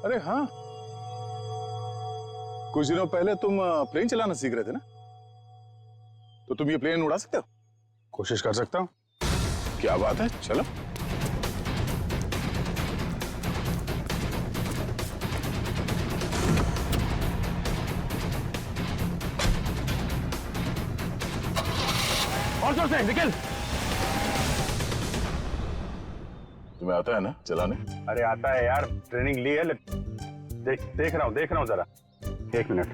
अरे हाँ, कुछ दिनों पहले तुम प्लेन चलाना सीख रहे थे ना, तो तुम ये प्लेन उड़ा सकते हो? कोशिश कर सकता हूँ। क्या बात है, चलो। और जोर से निकल। तुम्हें आता है ना चलाने? अरे आता है यार, ट्रेनिंग ली है। देख रहा हूँ जरा। एक मिनट,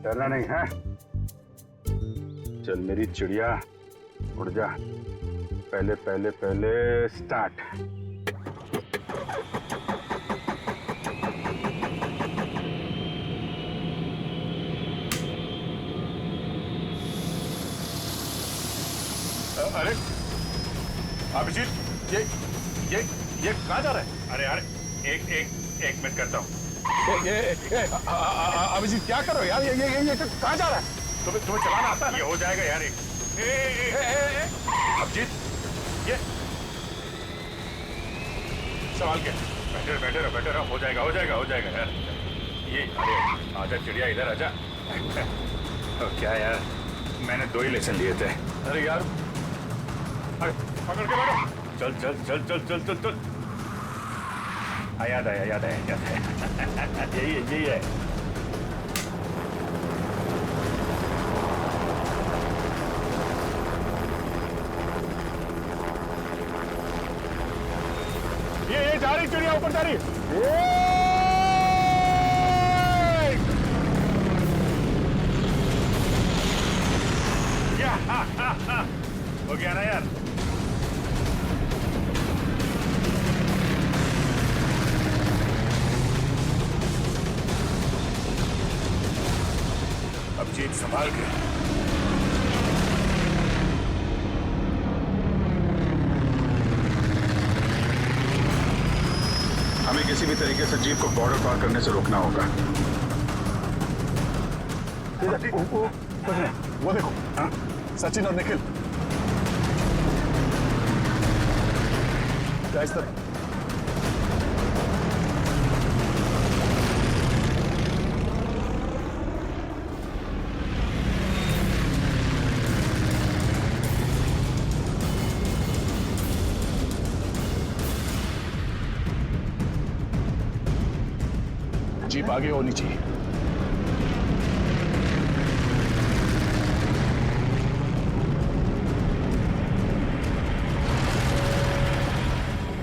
डरना नहीं है। चल मेरी चिड़िया, उड़ जा। पहले पहले पहले स्टार्ट। अरे अभिजीत, ये कहाँ जा रहा है? अरे यार एक मिनट करता हूँ। अभिजीत क्या कर रहे हो यार? ये कहाँ जा रहा है? तुम्हें चलाना आता है? ये हो जाएगा यार। अभिजीत, ये सवाल क्या? बैठे रहो। हो जाएगा यार। ये अरे आजा चिड़िया, इधर आजा। क्या यार, मैंने 2 ही लेसन लिए थे। अरे यार, अरे पकड़ के बैठो। चल। याद आया। यही है। ये जा रही चिड़िया, ऊपर जा रही। हो गया ना यार। अब जीत संभाल के। हमें किसी भी तरीके से जीप को बॉर्डर पार करने से रोकना होगा। वो देखो, हाँ? सचिन और निखिल इस तरह। जीप आगे होनी चाहिए।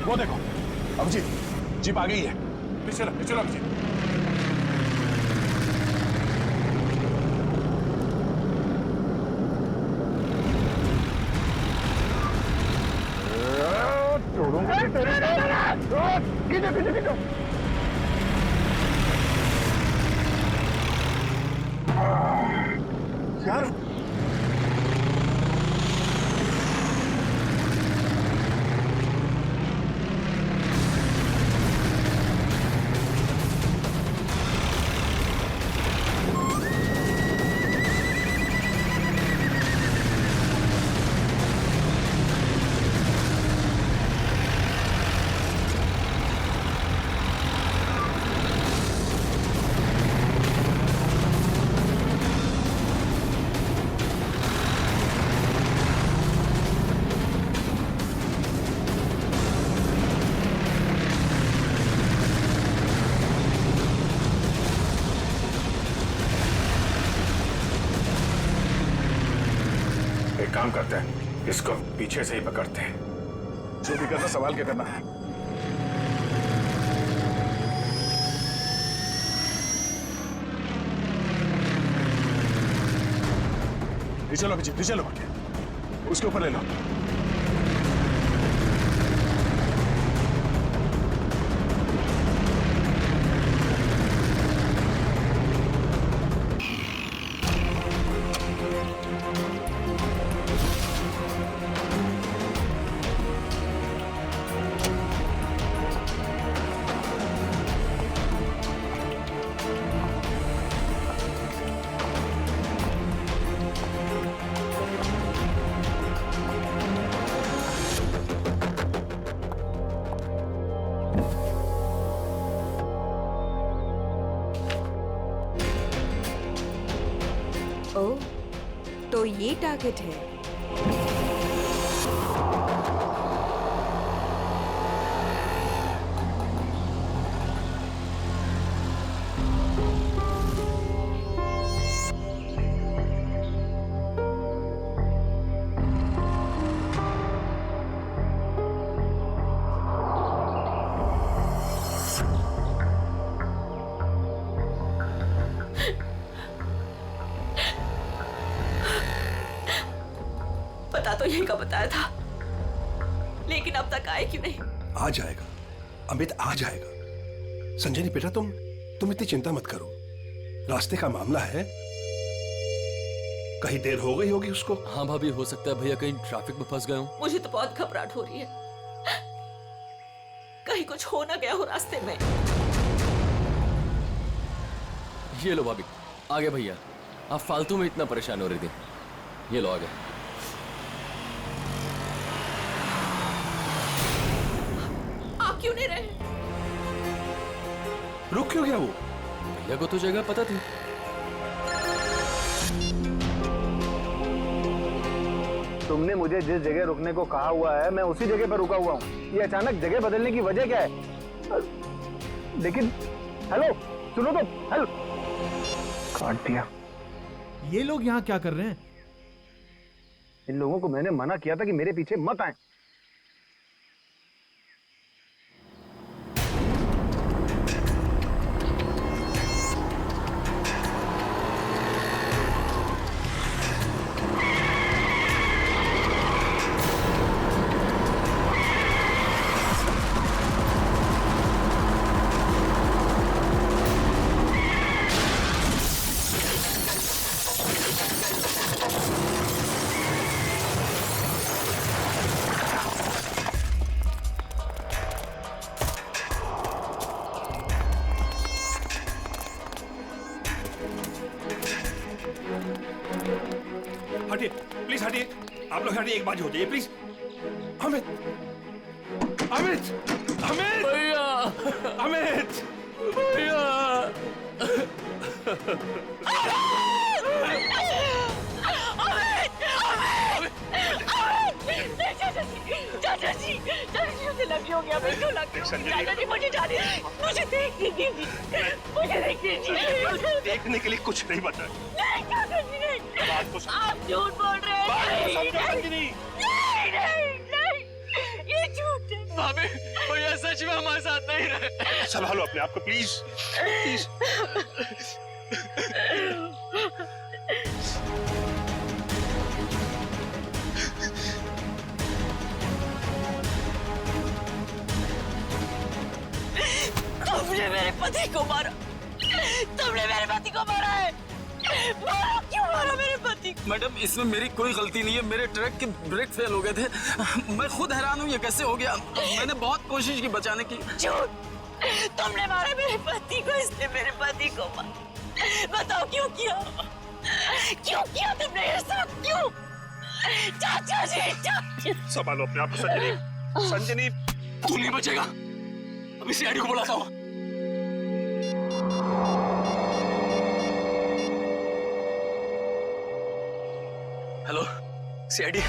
वो देखो अभिजीत, जीप आ गई है। चलो अभिजीत। यार काम करते हैं, इसको पीछे से ही पकड़ते हैं। जो भी करना संभाल के करना है। चलो अभिजीत, चलो उसके ऊपर ले लो। ये टारगेट है। पता तो यही का बताया था, लेकिन अब तक आए क्यों नहीं? आ जाएगा अमित, आ जाएगा। संजनी बेटा, तुम इतनी चिंता मत करो। रास्ते का मामला है, कहीं देर हो गई होगी उसको। हाँ भाभी, हो सकता है भैया कहीं ट्रैफिक में फंस गए हो। मुझे तो बहुत घबराहट हो रही है, कहीं कुछ हो ना गया हो रास्ते में। ये लो भाभी, आ गए भैया। आप फालतू में इतना परेशान हो रही थी। ये लो, आ गए। आप क्यों नहीं रहे? रुक क्यों गया वो? भैया को तो जगह पता थी। तुमने मुझे जिस जगह रुकने को कहा हुआ है, मैं उसी जगह पर रुका हुआ हूँ। ये अचानक जगह बदलने की वजह क्या है? लेकिन हेलो, सुनो तो। हेलो, काट दिया। ये लोग यहाँ क्या कर रहे हैं? इन लोगों को मैंने मना किया था कि मेरे पीछे मत आए। हटिए प्लीज, हटिए। आप लोग हटिए, एक बात हो जाइए प्लीज। अमित, अमित, अमित, भैया, अमित, भैया। चाचा जी उसे लगी हो गया। मैं क्यों लगी होगी? चाचा जी मुझे जाने, मुझे देखने दीजिए, मुझे देखने दीजिए। देखने के लिए कुछ नहीं बता। नहीं चाचा जी, नहीं, आप झूठ बोल रहे हैं। नहीं, ये झूठ है। भाभी, भैया सच में हमारे साथ नहीं रहे। संभालो अपने आप को प्लीज, प्लीज। तुमने मेरे पति को मारा, तुमने मेरे पति को मारा है। मारा, क्यों मारा मेरे पति को? मैडम, इसमें मेरी कोई गलती नहीं है। मेरे ट्रक के ब्रेक फेल हो गए थे। मैं खुद हैरान हूँ ये कैसे हो गया। मैंने बहुत कोशिश की बचाने की। झूठ, तुमने मारा मेरे पति को, इसने मेरे पति को मारा। बताओ क्यों किया? क्यों किया तुमने ये सब? क्यों? चाचा जी, चाचा। संभालो अपने आप को संजनी, संजनी। तू नहीं बचेगा। अभी सीआईडी को बुलाता हूँ। Hello CID.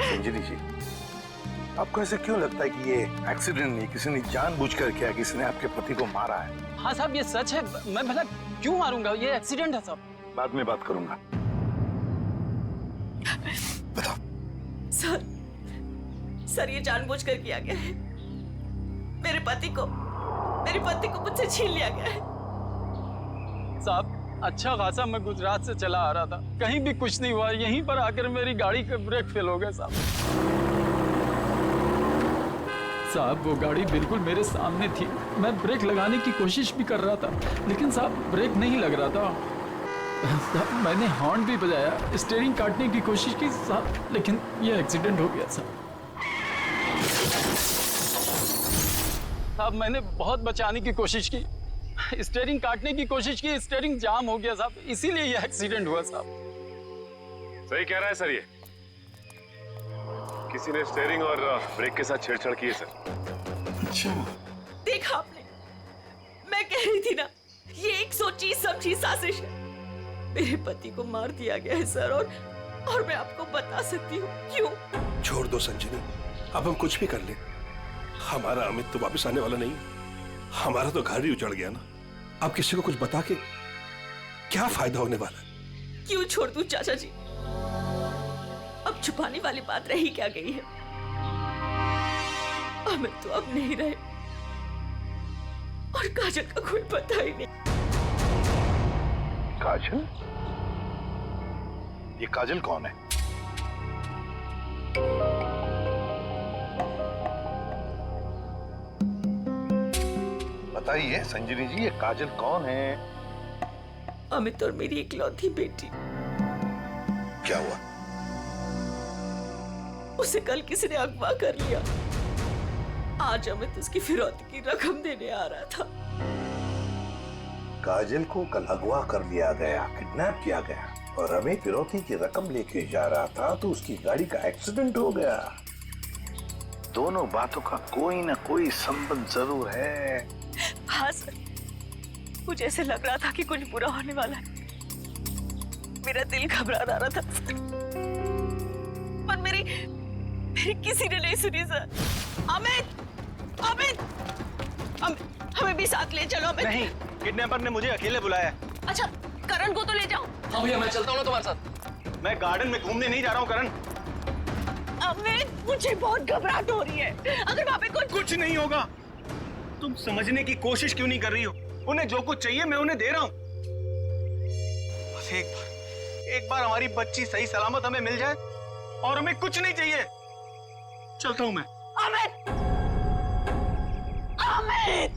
संजनी जी, आपको ऐसे क्यों लगता है कि ये एक्सीडेंट नहीं, किसी ने जानबूझकर किया, किसी ने आपके पति को मारा है? हाँ साहब, ये सच है। मैं भला क्यों मारूंगा? ये एक्सीडेंट है साहब। बाद में बात करूंगा। बताओ। सर ये जानबूझकर किया गया है। मेरे पति को मुझसे छीन लिया गया है। साहब, अच्छा खासा मैं गुजरात से चला आ रहा था, कहीं भी कुछ नहीं हुआ। यहीं पर आकर मेरी गाड़ी का ब्रेक फेल हो गया साहब। साहब वो गाड़ी बिल्कुल मेरे सामने थी। मैं ब्रेक लगाने की कोशिश भी कर रहा था, लेकिन साहब ब्रेक नहीं लग रहा था। मैंने हॉर्न भी बजाया, स्टीयरिंग काटने की कोशिश की साहब, लेकिन ये एक्सीडेंट हो गया साहब। साहब मैंने बहुत बचाने की कोशिश की, स्टीयरिंग काटने की कोशिश की, स्टीयरिंग जाम हो गया साहब, इसीलिए ये एक्सीडेंट हुआ साहब। सही कह रहा है सर, ये किसी ने स्टीयरिंग और ब्रेक के साथ छेड़छाड़ की है सर। अच्छा, देखा आपने, मैं कह रही थी ना, ये एक सोची समझी साजिश है। मेरे पति को मार दिया गया है सर, और मैं आपको बता सकती हूँ क्यों। छोड़ दो संजनी, अब हम कुछ भी कर ले, हमारा अमित तो वापस आने वाला नहीं, हमारा तो घर ही उजड़ गया ना। अब किसी को कुछ बता के क्या फायदा होने वाला है? क्यों छोड़ दूं चाचा जी, अब छुपाने वाली बात रही क्या गई है। अमित तो अब नहीं रहे, और काजल का कोई पता ही नहीं। काजल? ये काजल कौन है? बताइए संजनी जी, ये काजल कौन है? अमित और मेरी इकलौती बेटी। क्या हुआ? उसे कल किसी ने अगवा कर लिया, आज अमित उसकी फिरौती की रकम देने आ रहा था। काजल को कल अगवा कर लिया गया, किडनैप किया गया, और अमित फिरौती की रकम लेके जा रहा था तो उसकी गाड़ी का एक्सीडेंट हो गया। दोनों बातों का कोई ना कोई संबंध जरूर है। हाँ सर, मुझे ऐसे लग रहा था कि कुछ बुरा होने वाला है। मेरा दिल घबरा रहा था, पर मेरी किसी ने नहीं सुनी सर। अमित, अमित, हमें भी साथ ले चलो। अमित नहीं, किडनैपर ने मुझे अकेले बुलाया। अच्छा, करण को तो ले जाओ। हाँ भैया, मैं चलता हूँ ना तुम्हारे साथ। मैं गार्डन में घूमने नहीं जा रहा हूँ करण। अमित, मुझे बहुत घबराहट हो रही है, अगर वहाँ पे कुछ नहीं होगा। तुम समझने की कोशिश क्यों नहीं कर रही हो? उन्हें जो कुछ चाहिए मैं उन्हें दे रहा हूँ। बस एक बार हमारी बच्ची सही सलामत हमें मिल जाए, और हमें कुछ नहीं चाहिए। चलता हूँ मैं। अमित, अमित,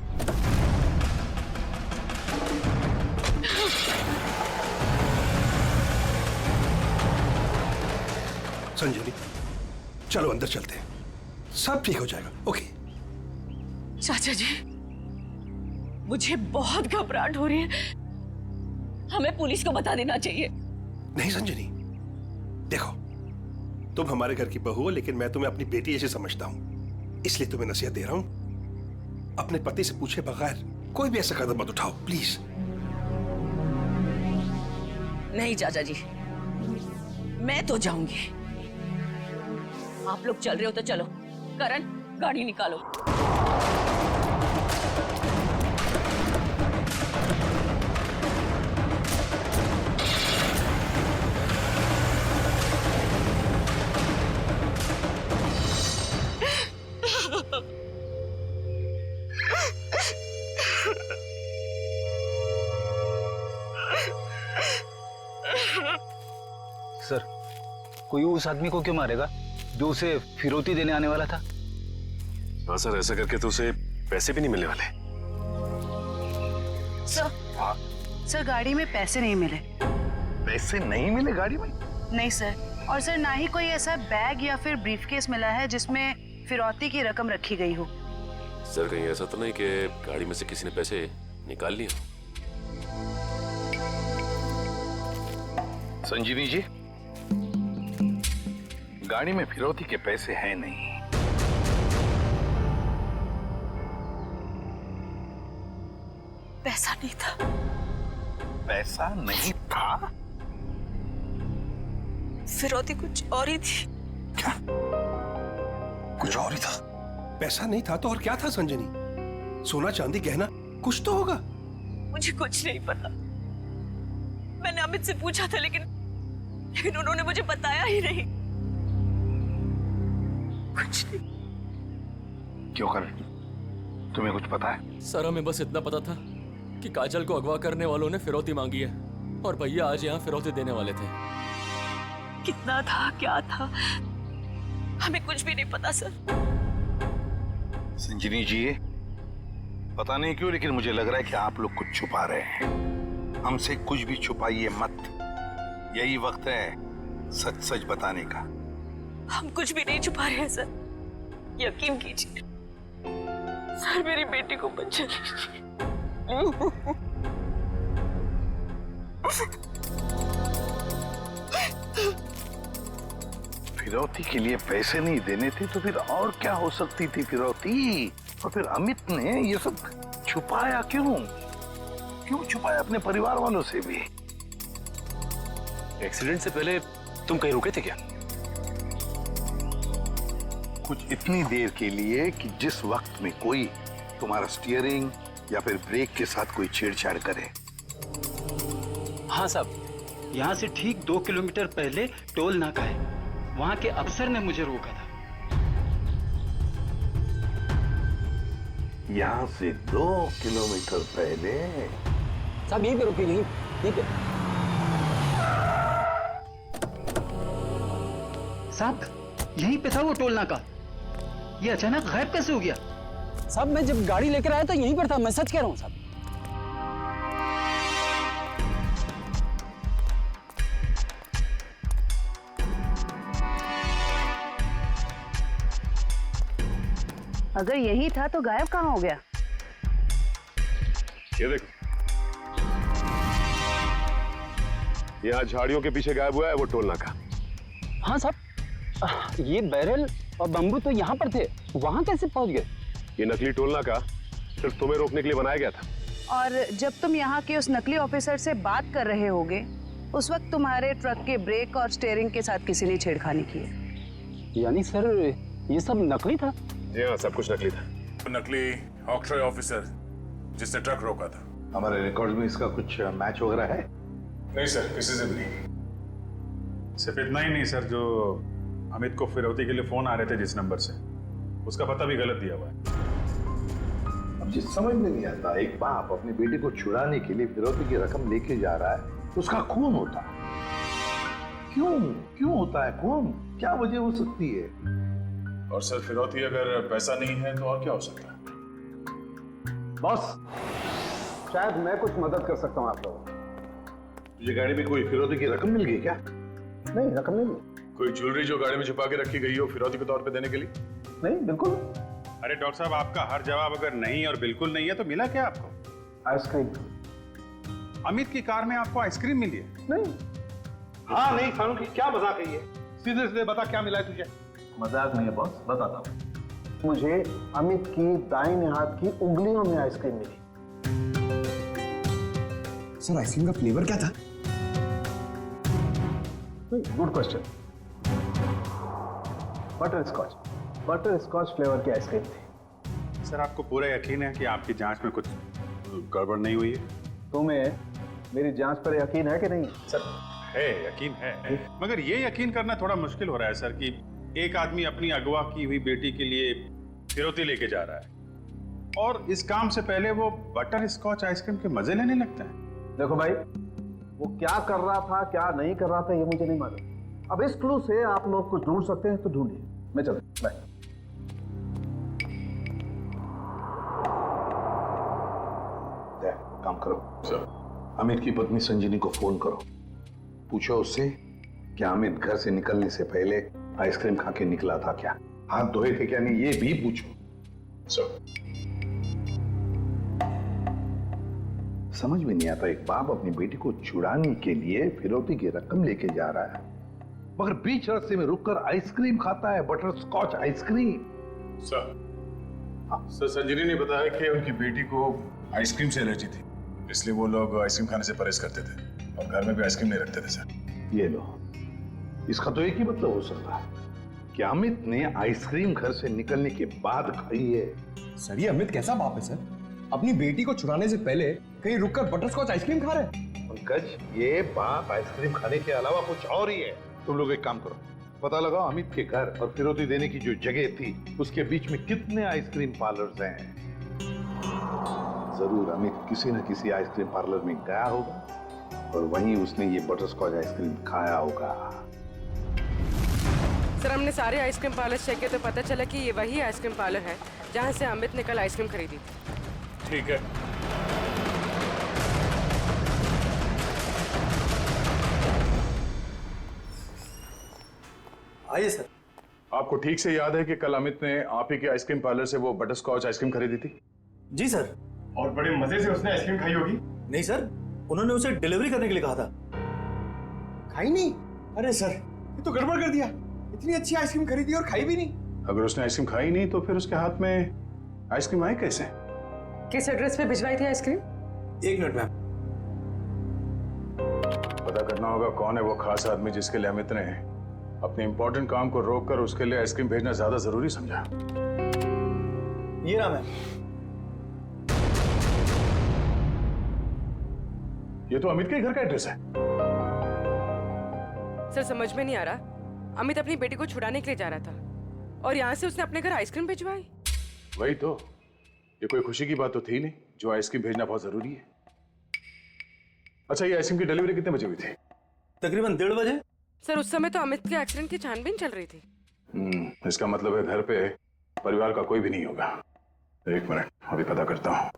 संजनी, चलो अंदर चलते हैं, सब ठीक हो जाएगा। ओके चाचा जी, मुझे बहुत घबराहट हो रही है, हमें पुलिस को बता देना चाहिए। नहीं संजनी, देखो तुम हमारे घर की बहू हो, लेकिन मैं तुम्हें अपनी बेटी जैसे समझता हूं, इसलिए तुम्हें नसीहत दे रहा हूं, अपने पति से पूछे बगैर कोई भी ऐसा कदम मत उठाओ प्लीज। नहीं चाचा जी, मैं तो जाऊंगी। आप लोग चल रहे हो तो चलो। करण, गाड़ी निकालो। सर, कोई उस आदमी को क्यों मारेगा जो उसे फिरौती देने आने वाला था? हाँ सर, ऐसा करके तो उसे पैसे भी नहीं मिलने वाले। सर गाड़ी में पैसे नहीं मिले। पैसे नहीं मिले गाड़ी में? नहीं सर, और सर ना ही कोई ऐसा बैग या फिर ब्रीफकेस मिला है जिसमें फिरौती की रकम रखी गई हो। सर कहीं ऐसा तो नहीं कि गाड़ी में से किसी ने पैसे निकाल लिए? संजीवी जी, गाड़ी में फिरौती के पैसे हैं नहीं। पैसा नहीं था। पैसा नहीं था? फिरौती कुछ और ही थी। क्या? कुछ और ही था? पैसा नहीं था तो और क्या था संजनी? सोना चांदी गहना कुछ तो होगा। मुझे कुछ नहीं पता। मैंने अमित से पूछा था, लेकिन उन्होंने मुझे बताया ही नहीं। कुछ नहीं। क्यों कर? तुम्हें कुछ पता है? सर हमें बस इतना पता था कि काजल को अगवा करने वालों ने फिरौती मांगी है, और भैया आज यहाँ फिरौती देने वाले थे। कितना था, क्या था, हमें कुछ भी नहीं पता सर। संजनी जी, पता नहीं क्यों लेकिन मुझे लग रहा है कि आप लोग कुछ छुपा रहे हैं। हमसे कुछ भी छुपाइए मत। यही वक्त है सच सच बताने का। हम कुछ भी नहीं छुपा रहे हैं सर, यकीन कीजिए। सर मेरी बेटी को बचा लीजिए। फिरौती के लिए पैसे नहीं देने थे तो फिर और क्या हो सकती थी फिरौती? और फिर अमित ने ये सब छुपाया क्यों? क्यों छुपाया अपने परिवार वालों से भी? एक्सीडेंट से पहले तुम कहीं रुके थे क्या? कुछ इतनी देर के लिए कि जिस वक्त में कोई तुम्हारा स्टीयरिंग या फिर ब्रेक के साथ कोई छेड़छाड़ करे। हाँ साहब, यहाँ से ठीक 2 किलोमीटर पहले टोल नाका है, वहाँ के अफसर ने मुझे रोका था। यहाँ से 2 किलोमीटर पहले? साहब यहीं पे रुके, यहीं पे। साहब यहीं पे था वो टोल नाका, ये अचानक गायब कैसे हो गया? साहब मैं जब गाड़ी लेकर आया था यहीं पर था, मैं सच कह रहा हूँ साहब। अगर यही था तो गायब कहाँ हो गया? ये देखो, यहाँ झाड़ियों के पीछे गायब हुआ है वो टोल नाका। हाँ साहब, ये बैरल और बम्बू तो यहाँ पर थे, वहाँ कैसे पहुँच गए? ये नकली टोल नाका सिर्फ तुम्हें रोकने के लिए बनाया गया था। और जब तुम यहाँ के उस नकली ऑफिसर से बात कर रहे होगे, उस वक्त तुम्हारे ट्रक के ब्रेक और स्टीयरिंग के साथ किसी ने छेड़खानी की है। यानी सर ये सब नकली था? जी हाँ, सब कुछ नकली था। नकली ऑक्ट्रॉय ऑफिसर जिसने ट्रक रोका था। हमारे रिकॉर्ड में इसका कुछ मैच वगैरह है? नहीं सर, किसी से भी नहीं। सिर्फ इतना ही नहीं सर, जो अमित को फिरौती के लिए फोन आ रहे थे जिस नंबर से, उसका पता भी गलत दिया हुआ है। अब जिस समझ में नहीं आता, एक बाप अपनी बेटी को छुड़ाने के लिए फिरौती की रकम लेके जा रहा है, उसका खून होता है। क्यों होता है खून? क्या वजह हो सकती है? और सर फिरौती अगर पैसा नहीं है तो और क्या हो सकता है? बॉस, शायद मैं कुछ मदद कर सकता हूँ आप लोगों। तुझे गाड़ी में कोई फिरौती की रकम मिल गई क्या? नहीं, रकम नहीं मिली। कोई ज्वेलरी जो गाड़ी में छुपा के रखी गई हो फिरौती के तौर पे देने के लिए? नहीं, बिल्कुल। अरे डॉक्टर साहब, आपका हर जवाब अगर नहीं और बिल्कुल नहीं है तो मिला क्या आपको? आइसक्रीम। अमित की कार में आपको आइसक्रीम मिली है? नहीं। हाँ नहीं फारूकी, क्या मजाक है ये? सीधे सीधे बता क्या मिला है तुझे? मजाक नहीं है बॉस, बताता हूँ। मुझे अमित की दाहिने हाथ की उंगलियों में आइसक्रीम मिली। सर आइसक्रीम का फ्लेवर क्या था? Good question. Butterscotch flavour की आइसक्रीम थी। सर आपको पूरा यकीन है कि आपकी जांच में कुछ गड़बड़ नहीं हुई है? तुम्हें मेरी जांच पर यकीन है कि नहीं? सर है, यकीन है, मगर ये यकीन करना थोड़ा मुश्किल हो रहा है सर कि एक आदमी अपनी अगवा की हुई बेटी के लिए फिरौती लेके जा रहा है और इस काम से पहले वो बटर स्कॉच आइसक्रीम के मजे लेने लगता है। देखो भाई, वो क्या कर रहा था क्या नहीं कर रहा था ये मुझे नहीं मालूम। अब इस क्लू से आप लोग कुछ ढूंढ सकते हैं तो ढूंढिए। मैं चलता हूं, बाय। काम करो सर, अमित की पत्नी संजीनी को फोन करो, पूछो उससे कि अमित घर से निकलने से पहले आइसक्रीम खा के निकला था क्या, हाथ धोए थे क्या नहीं, ये भी पूछो सर। समझ में नहीं आता, एक बाप अपनी बेटी को छुड़ाने के लिए फिरौती की रकम लेके जा रहा है मगर बीच रास्ते में रुककर आइसक्रीम खाता है, बटर स्कॉच आइसक्रीम। सर संजीनी ने बताया कि उनकी बेटी को आइसक्रीम से एलर्जी थी, इसलिए वो लोग आइसक्रीम खाने से परहेज करते थे और घर में भी आइसक्रीम नहीं रखते थे सर। ये लो, इसका तो एक ही मतलब हो सकता है कि अमित ने आइसक्रीम घर से निकलने के बाद खाई है। सर ये अमित कैसा बाप है सर? अपनी बेटी को छुड़ाने से पहले कहीं रुककर बटरस्कॉच आइसक्रीम खा रहे हैं। पंकज, ये बाप आइसक्रीम खाने के अलावा कुछ और ही है। तुम लोग एक काम करो, पता लगाओ अमित के घर और फिरौती देने की जो जगह थी उसके बीच में कितने आइसक्रीम पार्लर्स हैं। जरूर अमित किसी न किसी आइसक्रीम पार्लर में गया होगा और वहीं उसने ये बटरस्कॉच आइसक्रीम खाया होगा। सर हमने सारे आइसक्रीम पार्लर चेक किए तो पता चला कि ये वही आइसक्रीम पार्लर है जहाँ से अमित ने कल आइसक्रीम खरीदी थी। ठीक है, आइए सर। आपको ठीक से याद है कि कल अमित ने आप ही के आइसक्रीम पार्लर से वो बटर स्कॉच आइसक्रीम खरीदी थी? जी सर। और बड़े मजे से उसने आइसक्रीम खाई होगी। नहीं सर, उन्होंने उसे डिलीवरी करने के लिए कहा था। खाई नहीं? अरे सर, ये तो गड़बड़ कर दिया। इतनी अच्छी आइसक्रीम खरीदी और खाई भी नहीं। अगर उसने आइसक्रीम खाई नहीं तो फिर उसके हाथ में आइसक्रीम आई कैसे? किस एड्रेस पे भिजवाई थी आइसक्रीम? 1 minute ma'am. पता करना होगा कौन है वो खास आदमी जिसके लिए अमित ने अपने इंपॉर्टेंट काम को रोककर उसके लिए आइसक्रीम भेजना ज्यादा जरूरी समझा। ये रहा मैम। ये तो अमित के घर का एड्रेस है। सर समझ में नहीं आ रहा, अमित अपनी बेटी को छुड़ाने के लिए जा रहा था और यहाँ से उसने अपने घर आइसक्रीम भिजवाई। वही तो, ये कोई खुशी की बात तो थी नहीं जो आइसक्रीम भेजना बहुत जरूरी है। अच्छा, ये आइसक्रीम की डिलीवरी कितने बजे हुई थी? तकरीबन 1:30 बजे। सर उस समय तो अमित के एक्सीडेंट की छानबीन चल रही थी। इसका मतलब है घर पे परिवार का कोई भी नहीं होगा। 1 मिनट, अभी पता करता हूँ।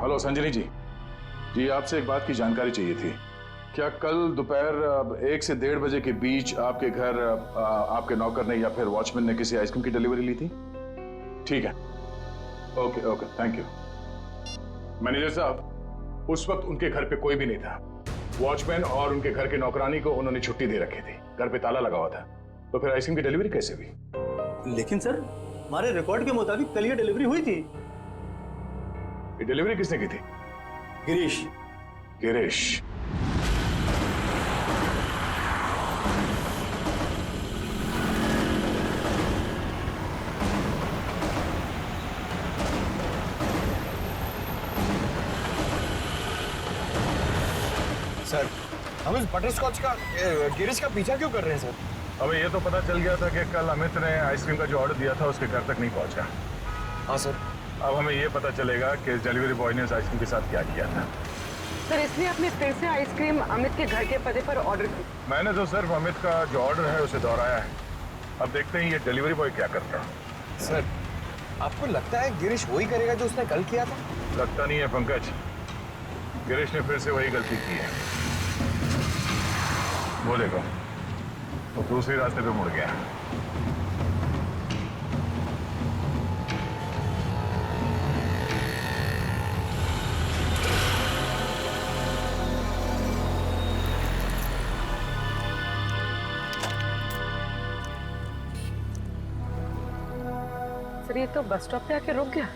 हेलो संजनी जी, आपसे एक बात की जानकारी चाहिए थी। क्या कल दोपहर 1 से 1:30 बजे के बीच आपके घर आपके नौकर ने या फिर वॉचमैन ने किसी आइसक्रीम की डिलीवरी ली थी? ठीक है, ओके, थैंक यू। मैनेजर साहब, उस वक्त उनके घर पे कोई भी नहीं था। वॉचमैन और उनके घर के नौकरानी को उन्होंने छुट्टी दे रखी थी, घर पे ताला लगा हुआ था। तो फिर आइसक्रीम की डिलीवरी कैसे हुई? लेकिन सर, हमारे रिकॉर्ड के मुताबिक कल ये डिलीवरी हुई थी। ये डिलीवरी किसने की थी? गिरीश। सर, हम इस बटरस्कॉच का गिरीश का पीछा क्यों कर रहे हैं सर? अब ये तो पता चल गया था कि कल अमित ने आइसक्रीम का जो ऑर्डर दिया था उसके घर तक नहीं पहुंचा। हाँ सर। अब हमें ये पता चलेगा कि इस डिलीवरी बॉय ने इस आइसक्रीम के साथ क्या किया था। सर इसलिए आपने फिर से आइसक्रीम अमित के घर के पते पर ऑर्डर की? मैंने तो सिर्फ अमित का जो ऑर्डर है उसे दोहराया है। अब देखते हैं ये डिलीवरी बॉय क्या करता है। सर, आपको लगता है गिरीश वही करेगा जो उसने कल किया था? लगता नहीं है पंकज, गिरीश ने फिर से वही गलती की है। वो देखो, वो दूसरे रास्ते पे मुड़ गया। सर ये तो बस स्टॉप पे आके रुक गया।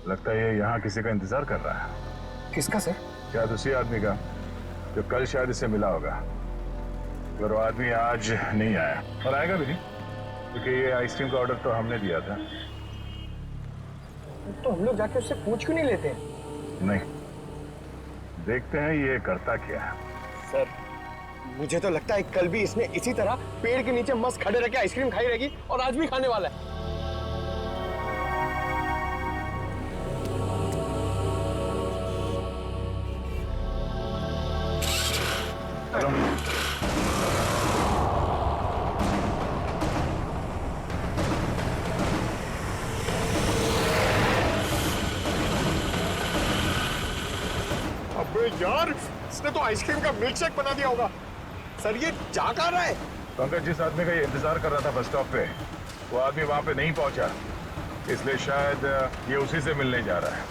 लगता है ये यहाँ किसी का इंतजार कर रहा है। किसका सर? शायद उसी आदमी का जो कल शायद इससे मिला होगा। पर वो आदमी आज नहीं आया और आएगा भी नहीं, क्योंकि ये आइसक्रीम का ऑर्डर तो हमने दिया था। तो हम लोग जाके उससे पूछ क्यों नहीं लेते? नहीं, देखते हैं ये करता क्या है। सर, मुझे तो लगता है कल भी इसने इसी तरह पेड़ के नीचे मस्त खड़े रह के आइसक्रीम खाई रहेगी और आज भी खाने वाला है। अबे यार, इसने तो आइसक्रीम का मिल्क शेक बना दिया होगा। सर ये जा कहाँ रहा है? पंकज, जिस आदमी का ये इंतजार कर रहा था बस स्टॉप पे, वो आदमी वहां पे नहीं पहुंचा, इसलिए शायद ये उसी से मिलने जा रहा है।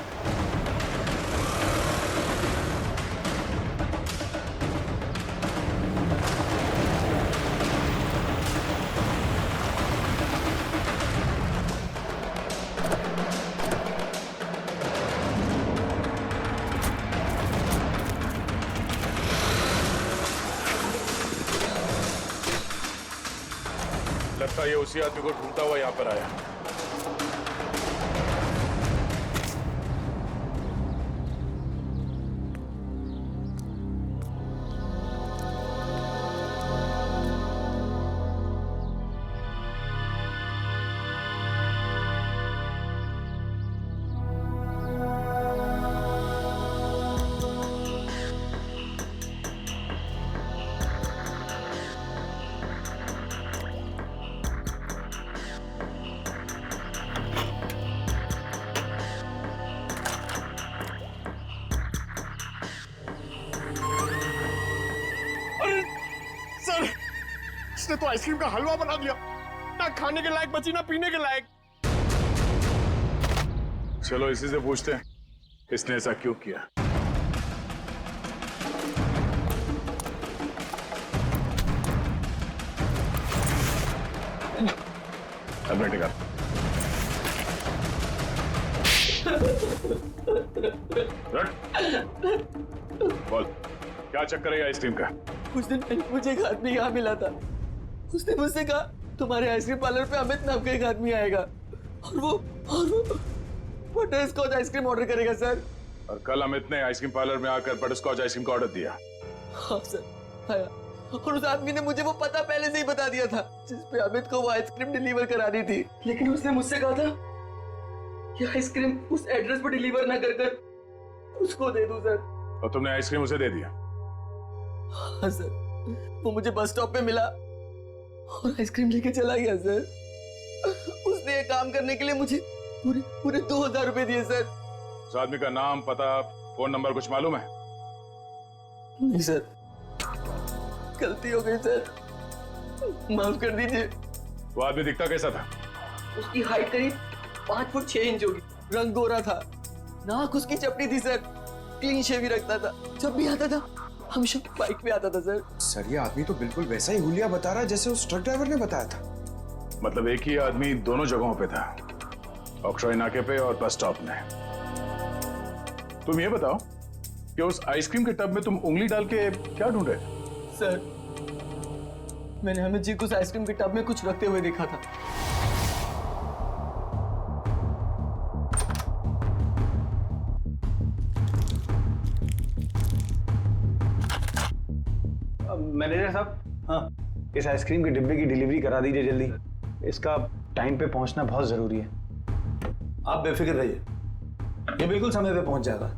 लगता है ये उसी आदमी को ढूंढता हुआ यहाँ पर आया। सर, इसने तो आइसक्रीम का हलवा बना दिया, ना खाने के लायक बची ना पीने के लायक। चलो इसी से पूछते हैं, इसने ऐसा क्यों किया। हेलमेट निकाल। बोल, क्या चक्कर है आइसक्रीम का? कुछ दिन पहले मुझे एक आदमी यहाँ मिला था। उसने मुझसे कहा तुम्हारे आइसक्रीम पार्लर पे अमित नाम का एक आदमी आएगा और वो बटर स्कॉच आइसक्रीम ऑर्डर करेगा सर। और कल अमित ने आइसक्रीम पार्लर में आकर बटर स्कॉच आइसक्रीम का ऑर्डर दिया। हाँ सर, आया। और उस आदमी ने मुझे वो पता पहले से ही बता दिया था जिस पे अमित को वो आइसक्रीम डिलीवर करानी थी, लेकिन उसने मुझसे कहा था कि आइसक्रीम उस एड्रेस पर डिलीवर ना कर उसको दे दूं सर। और तुमने आइसक्रीम उसे दे दिया? हाँ सर, वो मुझे बस स्टॉप पे मिला और आइसक्रीम लेके चला गया सर। उसने ये काम करने के लिए मुझे पूरे 2000 रुपए दिए सर। उस आदमी का नाम, पता, फोन नंबर कुछ मालूम है? नहीं सर, गलती हो गई सर, माफ कर दीजिए। वो आदमी दिखता कैसा था? उसकी हाइट करीब 5 फुट 6 इंच होगी, रंग गोरा था, नाक उसकी चपटी थी सर, क्लीन शेव ही रखता था, जब भी आता था हमेशा बाइक पे आता था सर। सर ये आदमी तो बिल्कुल वैसा ही हुलिया बता रहा है जैसे उस ट्रक ड्राइवर ने बताया था। मतलब एक ही आदमी दोनों जगहों पे था, ऑक्ट्रॉय नाके पे और बस स्टॉप में। तुम ये बताओ कि उस आइसक्रीम के टब में तुम उंगली डाल के क्या ढूंढ रहे थे? सर, मैंने अमित जी को उस आइसक्रीम के टब में कुछ रखते हुए देखा था। मैनेजर साहब, हाँ, इस आइसक्रीम के डिब्बे की डिलीवरी करा दीजिए जल्दी। इसका टाइम पे पहुंचना बहुत जरूरी है। आप बेफिक्र रहिए, ये बिल्कुल समय पे पहुंच जाएगा।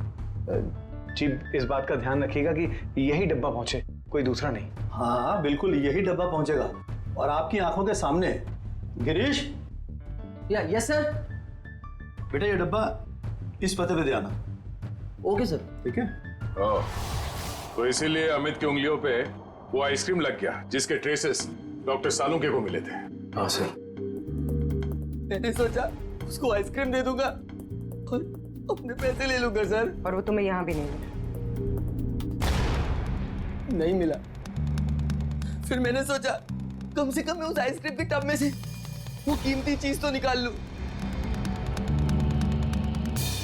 जी, इस बात का ध्यान रखिएगा कि यही डब्बा पहुंचे, कोई दूसरा नहीं। हाँ बिल्कुल, यही डब्बा पहुंचेगा और आपकी आंखों के सामने। Girish, yes sir. बेटा ये डब्बा इस पते पे दे आना। Okay sir. ठीक है। तो इसीलिए अमित की उंगलियों पे वो आइसक्रीम लग गया जिसके ट्रेसेस डॉक्टर सालुंके को मिले थे। हाँ सर। मैंने सोचा उसको आइसक्रीम दे दूंगा और अपने पैसे ले लूंगा सर। और वो तुम्हें यहाँ भी नहीं मिला? नहीं मिला। फिर मैंने सोचा कम से कम मैं उस आइसक्रीम के टब में से वो कीमती चीज तो निकाल लूं।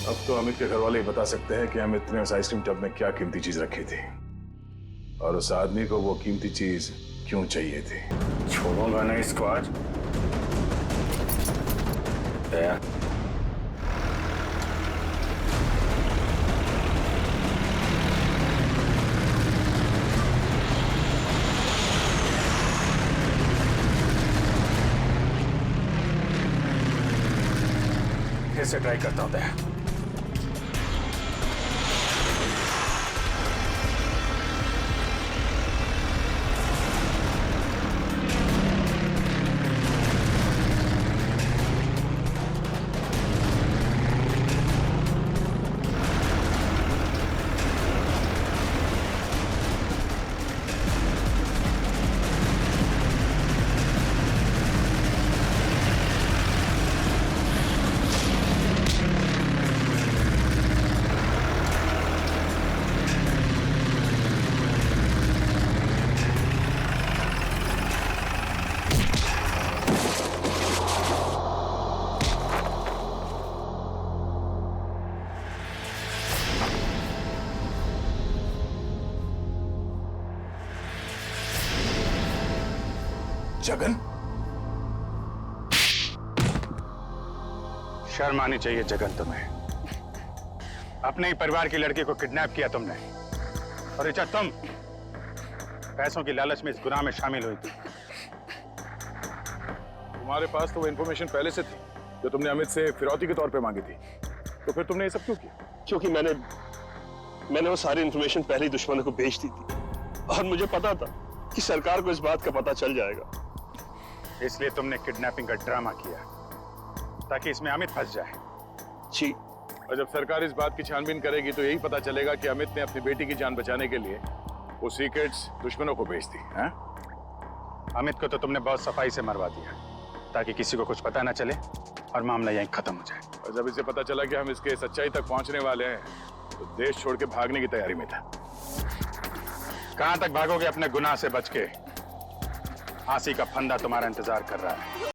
अब तो अमित के घर वाले ही बता सकते हैं कि अमित ने उस आइसक्रीम टब में क्या कीमती चीज रखी थी और उस आदमी को वो कीमती चीज क्यों चाहिए थी। छोड़ूंगा ना इसको आज। दया, फिर से ट्राई करता हूं। दया, जगन, शर्म आनी चाहिए जगन तुम्हें। अपने ही परिवार की लड़की को किडनैप किया तुमने और ऋचा तुम पैसों की लालच में इस गुनाह में शामिल हुई थी। तुम्हारे पास तो वो इन्फॉर्मेशन पहले से थी जो तुमने अमित से फिरौती के तौर पे मांगी थी, तो फिर तुमने ये सब क्यों किया? क्योंकि मैंने वो सारी इन्फॉर्मेशन पहले ही दुश्मनों को भेज दी थी और मुझे पता था कि सरकार को इस बात का पता चल जाएगा। इसलिए तुमने किडनैपिंग का ड्रामा किया ताकि इसमें अमित फंस जाए। जी, और जब सरकार इस बात की छानबीन करेगी तो यही पता चलेगा कि अमित ने अपनी बेटी की जान बचाने के लिए वो सीक्रेट्स दुश्मनों को भेज दी हैं? अमित को तो तुमने बहुत सफाई से मरवा दिया ताकि किसी को कुछ पता ना चले और मामला यहीं खत्म हो जाए। और जब इसे पता चला कि हम इसके सच्चाई तक पहुंचने वाले हैं तो देश छोड़ के भागने की तैयारी में था। कहां तक भागोगे अपने गुनाह से बच के? फांसी का फंदा तुम्हारा इंतजार कर रहा है।